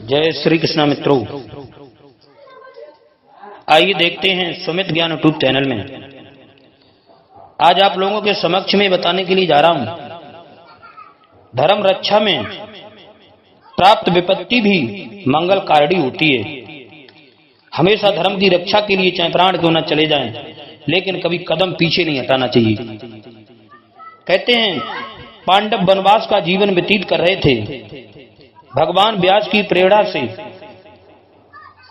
जय श्री कृष्णा मित्रों, आइए देखते हैं सुमित ज्ञान यूट्यूब चैनल में। आज आप लोगों के समक्ष में बताने के लिए जा रहा हूं, धर्म रक्षा में प्राप्त विपत्ति भी मंगल कारणी होती है। हमेशा धर्म की रक्षा के लिए चाहे प्राण क्यों न चले जाएं, लेकिन कभी कदम पीछे नहीं हटाना चाहिए। कहते हैं पांडव वनवास का जीवन व्यतीत कर रहे थे। भगवान व्यास की प्रेरणा से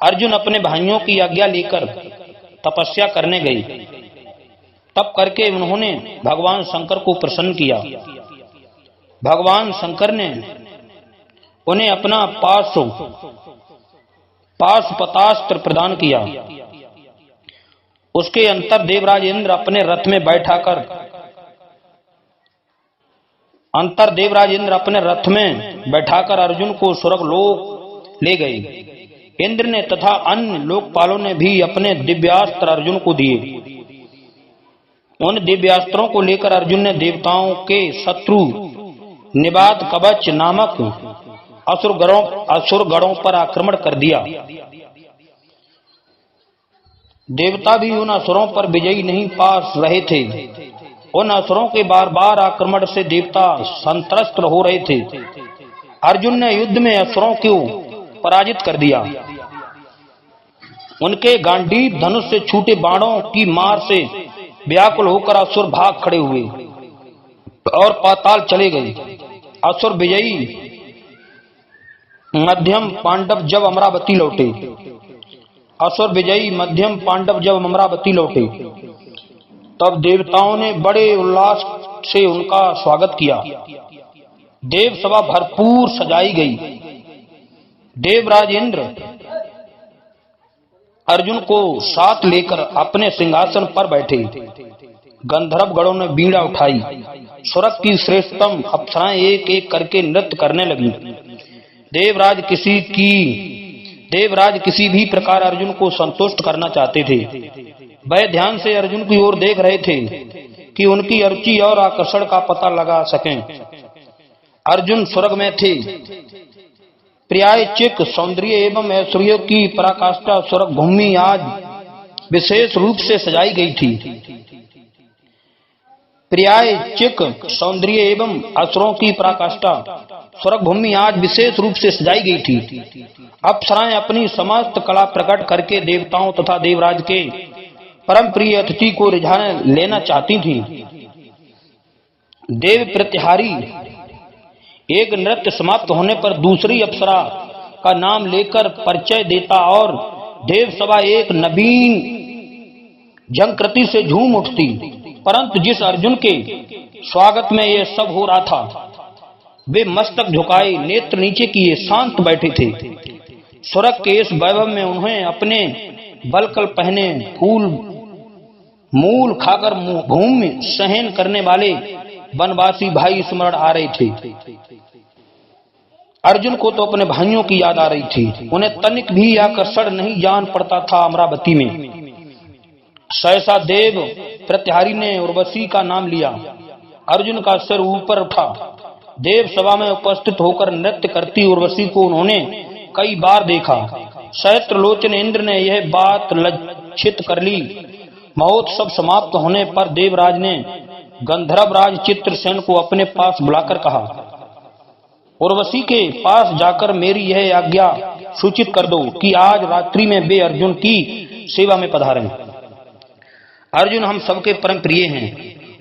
अर्जुन अपने भाइयों की आज्ञा लेकर तपस्या करने गए। तप करके उन्होंने भगवान शंकर को प्रसन्न किया। भगवान शंकर ने उन्हें अपना पाशुपतास्त्र प्रदान किया। उसके अंतर देवराज इंद्र अपने रथ में बैठाकर अर्जुन को स्वर्गलोक ले गए। इंद्र ने तथा अन्य लोकपालों ने भी अपने दिव्यास्त्र अर्जुन को दिए। उन दिव्यास्त्रों को लेकर अर्जुन ने देवताओं के शत्रु निबात कवच नामक असुरगणों पर आक्रमण कर दिया। देवता भी उन असुरों पर विजयी नहीं पा रहे थे। उन असुरों के बार बार आक्रमण से देवता संत्रस्त हो रहे थे। अर्जुन ने युद्ध में असुरों को पराजित कर दिया। उनके गांडीव धनुष से छूटे बाणों की मार से व्याकुल होकर असुर भाग खड़े हुए और पाताल चले गए। असुर विजयी मध्यम पांडव जब अमरावती लौटे, तब देवताओं ने बड़े उल्लास से उनका स्वागत किया। देव सभा भरपूर सजाई गई। देवराज इंद्र अर्जुन को साथ लेकर अपने सिंहासन पर बैठे। गंधर्व गणों ने बीड़ा उठाई। स्वर्ग की श्रेष्ठतम अप्सराएं एक एक करके नृत्य करने लगी। देवराज किसी भी प्रकार अर्जुन को संतुष्ट करना चाहते थे। वह ध्यान से अर्जुन की ओर देख रहे थे कि उनकी अरुचि और आकर्षण का पता लगा सकें। अर्जुन स्वर्ग में थे। प्रियाचिक सौंदर्य एवं ऐश्वर्य की पराकाष्ठा स्वर्ग भूमि आज विशेष रूप से सजाई गई थी। प्रियाचिक सौंदर्य एवं असुरों की पराकाष्ठा स्वर्ग भूमि आज विशेष रूप से सजाई गई थी। अप्सराएं अपनी समस्त कला प्रकट करके देवताओं तथा देवराज के परम प्रिय अतिथि को रिझाने लेना चाहती थी। देव प्रतिहारी एक नृत्य समाप्त होने पर दूसरी अप्सरा का नाम लेकर परिचय देता और देव सभा एक नवीन झंकृति से झूम उठती। परंतु जिस अर्जुन के स्वागत में यह सब हो रहा था, वे मस्तक झुकाए नेत्र नीचे किए शांत बैठे थे। स्वर्ग के इस वैभव में उन्हें अपने बलकल पहने फूल मूल खाकर भूमि सहन करने वाले वनवासी भाई स्मरण आ रहे थे। अर्जुन को तो अपने भाइयों की याद आ रही थी। उन्हें तनिक भी आकर्षण नहीं जान पड़ता था। अमरावती में सहसा देव प्रत्याहारी ने उर्वशी का नाम लिया। अर्जुन का सिर ऊपर उठा। देव सभा में उपस्थित होकर नृत्य करती उर्वशी को उन्होंने कई बार देखा। सहस्त्रलोचन इंद्र ने यह बात लक्षित कर ली। महोत्सव समाप्त होने पर देवराज ने गंधर्वराज चित्रसेन को अपने पास बुलाकर कहा, उर्वशी के पास जाकर मेरी यह आज्ञा सूचित कर दो कि आज रात्रि में वे अर्जुन की सेवा में पधारें। अर्जुन हम सबके परम प्रिय हैं,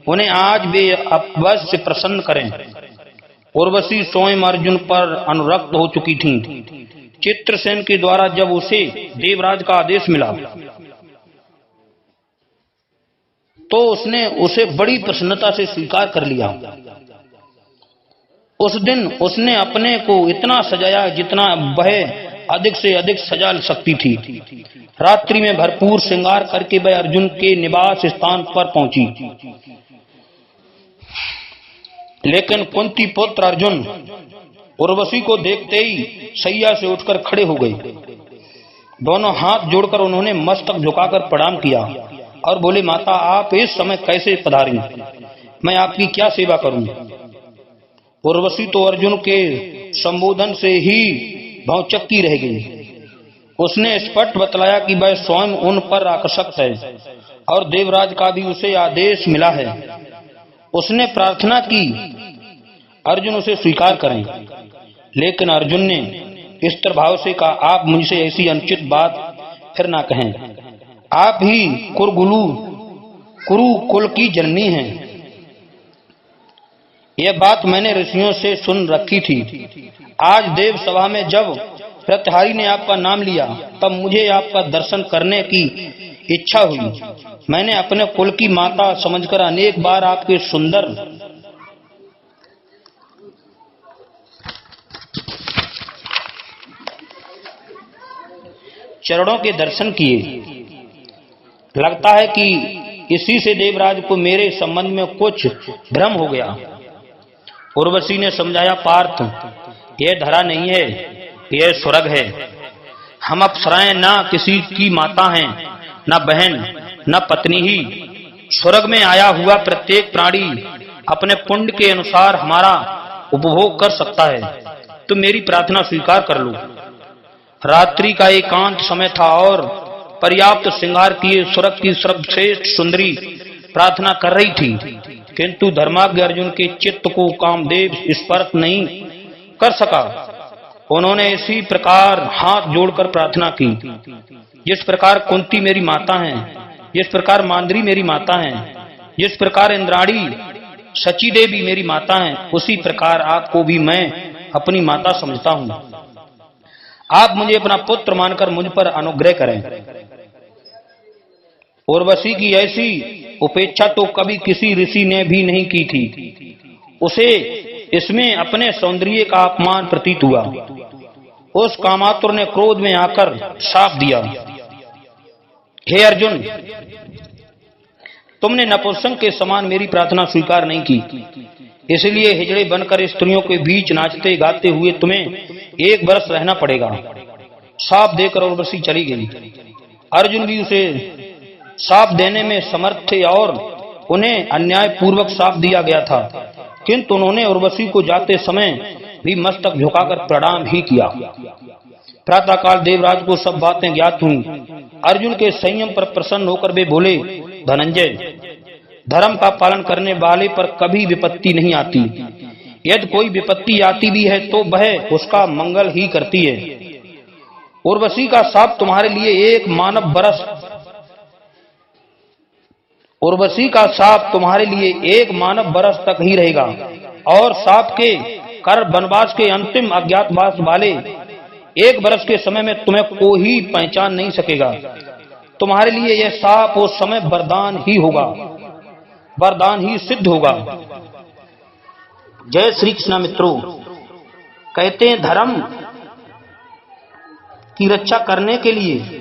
उन्हें आज वे अवश्य प्रसन्न करें। उर्वशी स्वयं अर्जुन पर अनुरक्त हो चुकी थीं। चित्रसेन के द्वारा जब उसे देवराज का आदेश मिला तो उसने उसे बड़ी प्रसन्नता से स्वीकार कर लिया। उस दिन उसने अपने को इतना सजाया जितना वह अधिक से अधिक सजा सकती थी। रात्रि में भरपूर श्रृंगार करके वह अर्जुन के निवास स्थान पर पहुंची। लेकिन कुंती पुत्र अर्जुन उर्वशी को देखते ही शैया से उठकर खड़े हो गए। दोनों हाथ जोड़कर उन्होंने मस्तक झुकाकर प्रणाम किया और बोले, माता आप इस समय कैसे पधारी? मैं आपकी क्या सेवा करूं? उर्वशी तो अर्जुन के संबोधन से ही भौचक्की रह गई। उसने स्पष्ट बतलाया कि वह स्वयं उन पर आकर्षक है और देवराज का भी उसे आदेश मिला है। उसने प्रार्थना की अर्जुन उसे स्वीकार करें, लेकिन अर्जुन ने स्थिर भाव से कहा, आप मुझसे ऐसी अनुचित बात फिर ना कहें। आप ही कुरु कुल की जननी हैं। यह बात मैंने ऋषियों से सुन रखी थी। आज देव सभा में जब प्रत्यहारी ने आपका नाम लिया तब मुझे आपका दर्शन करने की इच्छा हुई। मैंने अपने कुल की माता समझकर अनेक बार आपके सुंदर चरणों के दर्शन किए। लगता है कि इसी से देवराज को मेरे संबंध में कुछ भ्रम हो गया। उर्वशी ने समझाया, पार्थ, यह धरा नहीं है, यह स्वर्ग है। हम अप्सराएं ना किसी की माता हैं, न बहन, न पत्नी ही। स्वर्ग में आया हुआ प्रत्येक प्राणी अपने पुण्य के अनुसार हमारा उपभोग कर सकता है। तुम मेरी प्रार्थना स्वीकार कर लो। रात्रि का एकांत समय था और पर्याप्त श्रृंगार किए स्वर्ग की सर्वश्रेष्ठ सुंदरी प्रार्थना कर रही थी, किंतु धर्माज्ञ अर्जुन के चित्त को कामदेव स्पर्श नहीं कर सका। उन्होंने इसी प्रकार हाथ जोड़कर प्रार्थना की, जिस प्रकार कुंती मेरी माता है, जिस प्रकार मांद्री मेरी माता है, जिस प्रकार इंद्राणी सची देवी मेरी माता है, उसी प्रकार आपको भी मैं अपनी माता समझता हूं। आप मुझे अपना पुत्र मानकर मुझ पर अनुग्रह करें। उर्वशी की ऐसी उपेक्षा तो कभी किसी ऋषि ने भी नहीं की थी। उसे इसमें अपने सौंदर्य का अपमान प्रतीत हुआ। उस कामातुर ने क्रोध में आकर शाप दिया, हे अर्जुन, तुमने नपुंसक के समान मेरी प्रार्थना स्वीकार नहीं की, इसलिए हिजड़े बनकर स्त्रियों के बीच नाचते गाते हुए तुम्हें 1 वर्ष रहना पड़ेगा। शाप देकर उर्वशी चली गई। अर्जुन भी उसे शाप देने में समर्थ थे और उन्हें अन्याय पूर्वक शाप दिया गया था, किंतु उन्होंने उर्वशी को जाते समय भी मस्तक झुकाकर प्रणाम ही किया। प्रातःकाल देवराज को सब बातें ज्ञात हुई। अर्जुन के संयम पर प्रसन्न होकर वे बोले, धनंजय, धर्म का पालन करने वाले पर कभी विपत्ति नहीं आती। यदि कोई विपत्ति आती भी है तो वह उसका मंगल ही करती है। उर्वशी का शाप तुम्हारे लिए 1 मानव बरस तक ही रहेगा और शाप के कारण वनवास के अंतिम अज्ञातवास वाले 1 वर्ष के समय में तुम्हें कोई पहचान नहीं सकेगा। तुम्हारे लिए यह शाप उस समय वरदान ही सिद्ध होगा। जय श्री कृष्ण। मित्रों, कहते हैं धर्म की रक्षा करने के लिए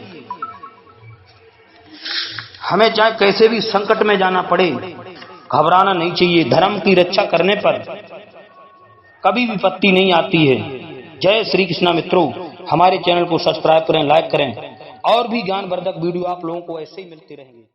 हमें चाहे कैसे भी संकट में जाना पड़े, घबराना नहीं चाहिए। धर्म की रक्षा करने पर कभी विपत्ति नहीं आती है। जय श्री कृष्ण। मित्रों, हमारे चैनल को सब्सक्राइब करें, लाइक करें और भी ज्ञानवर्धक वीडियो आप लोगों को ऐसे ही मिलते रहेंगे।